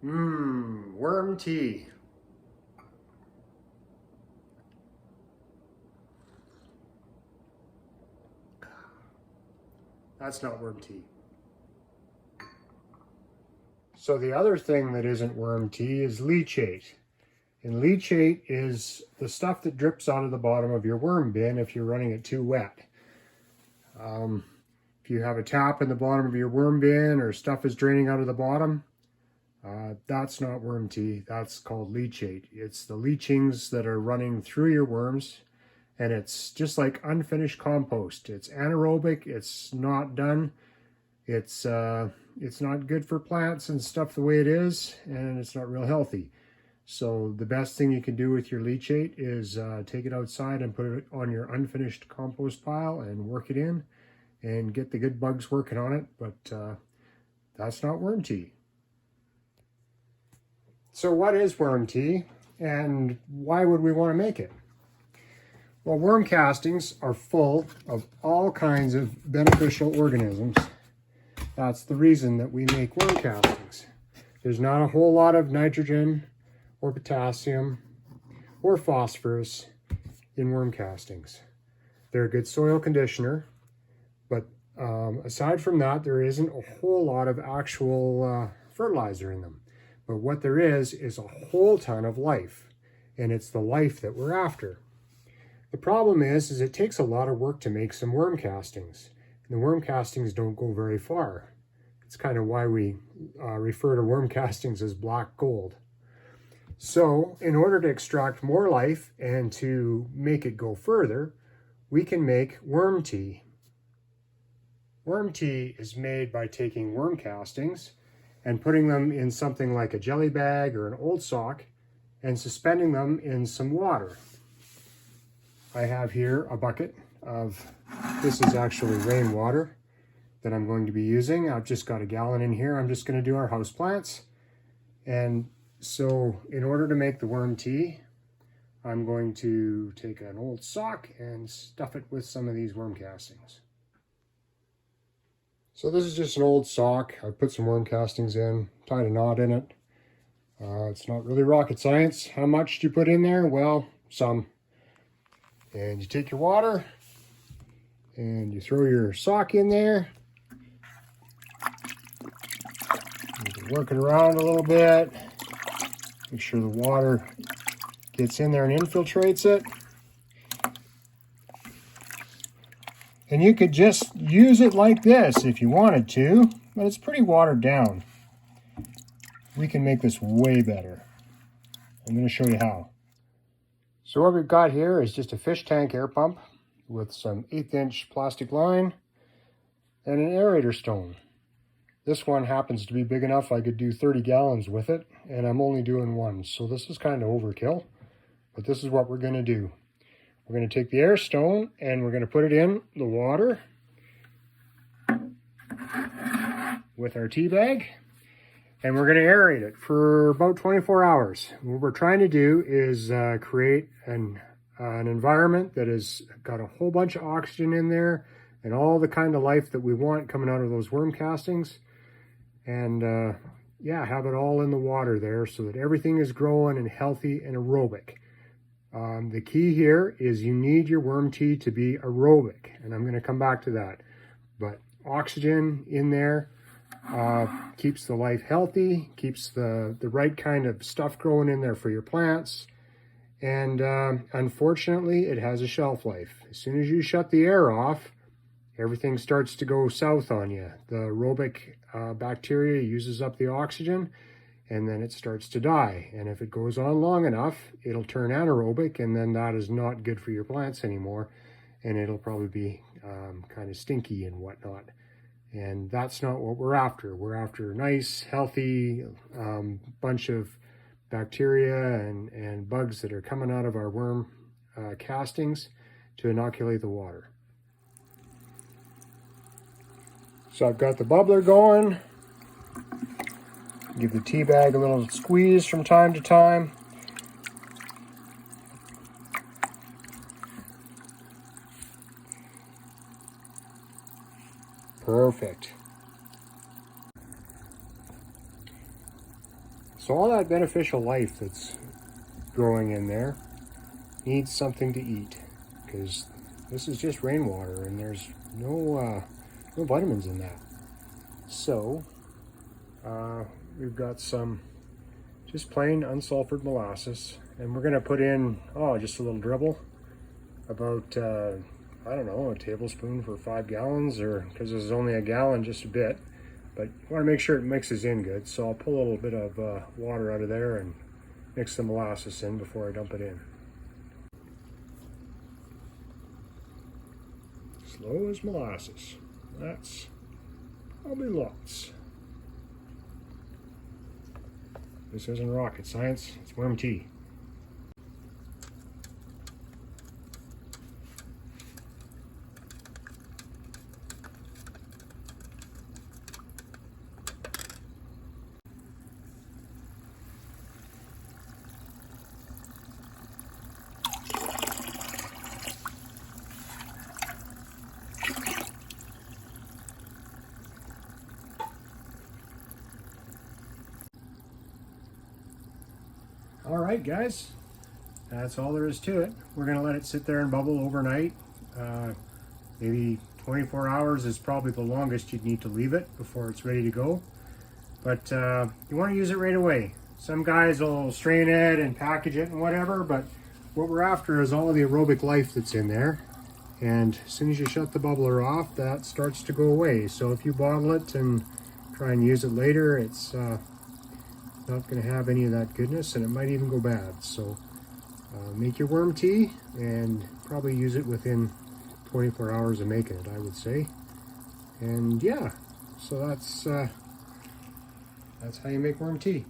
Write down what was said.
Worm tea. That's not worm tea. So the other thing that isn't worm tea is leachate. And leachate is the stuff that drips out of the bottom of your worm bin if you're running it too wet. If you have a tap in the bottom of your worm bin or stuff is draining out of the bottom, that's not worm tea. That's called leachate. It's the leachings that are running through your worms, and it's just like unfinished compost. It's anaerobic. It's not done. It's not good for plants and stuff the way it is, and it's not real healthy. So the best thing you can do with your leachate is take it outside and put it on your unfinished compost pile and work it in and get the good bugs working on it, but that's not worm tea. So what is worm tea, and why would we want to make it? Well, worm castings are full of all kinds of beneficial organisms. That's the reason that we make worm castings. There's not a whole lot of nitrogen or potassium or phosphorus in worm castings. They're a good soil conditioner, but aside from that, there isn't a whole lot of actual fertilizer in them. But what there is a whole ton of life, and it's the life that we're after. The problem is it takes a lot of work to make some worm castings, and the worm castings don't go very far. It's kind of why we refer to worm castings as black gold. So in order to extract more life and to make it go further, we can make worm tea. Worm tea is made by taking worm castings and putting them in something like a jelly bag or an old sock and suspending them in some water. I have here a bucket of, this is actually rainwater that I'm going to be using. I've just got a gallon in here. I'm just going to do our house plants. And so in order to make the worm tea, I'm going to take an old sock and stuff it with some of these worm castings. So this is just an old sock. I put some worm castings in, tied a knot in it. It's not really rocket science. How much do you put in there? Well, some. And you take your water and you throw your sock in there. You work it around a little bit. Make sure the water gets in there and infiltrates it. And you could just use it like this if you wanted to, but it's pretty watered down. We can make this way better. I'm going to show you how. So what we've got here is just a fish tank air pump with some 1/8" plastic line and an aerator stone. This one happens to be big enough I could do 30 gallons with it, and I'm only doing one, so this is kind of overkill, but this is what we're going to do. We're going to take the air stone and we're going to put it in the water with our tea bag, and we're going to aerate it for about 24 hours. What we're trying to do is create an environment that has got a whole bunch of oxygen in there and all the kind of life that we want coming out of those worm castings, and yeah, have it all in the water there so that everything is growing and healthy and aerobic. The key here is you need your worm tea to be aerobic, and I'm going to come back to that. But oxygen in there keeps the life healthy, keeps the right kind of stuff growing in there for your plants, and unfortunately it has a shelf life. As soon as you shut the air off, everything starts to go south on you. The aerobic bacteria uses up the oxygen, and then it starts to die. And if it goes on long enough, it'll turn anaerobic, and then that is not good for your plants anymore, and it'll probably be kind of stinky and whatnot. And that's not what we're after. We're after a nice, healthy bunch of bacteria and bugs that are coming out of our worm castings to inoculate the water. So I've got the bubbler going. Give the tea bag a little squeeze from time to time. Perfect. So all that beneficial life that's growing in there needs something to eat, because this is just rainwater and there's no vitamins in that. So we've got some just plain unsulfured molasses, and we're going to put in just a little dribble, about I don't know, a tablespoon for 5 gallons, or because there's only a gallon, just a bit. But you want to make sure it mixes in good, so I'll pull a little bit of water out of there and mix the molasses in before I dump it in. Slow as molasses. That's probably lots. This isn't rocket science, it's worm tea. All right, guys, that's all there is to it. We're going to let it sit there and bubble overnight. Maybe 24 hours is probably the longest you'd need to leave it before it's ready to go. But you want to use it right away. Some guys will strain it and package it and whatever, but what we're after is all of the aerobic life that's in there. And as soon as you shut the bubbler off, that starts to go away. So if you bottle it and try and use it later, it's not going to have any of that goodness, and it might even go bad. So make your worm tea and probably use it within 24 hours of making it, I would say. And yeah, so that's how you make worm tea.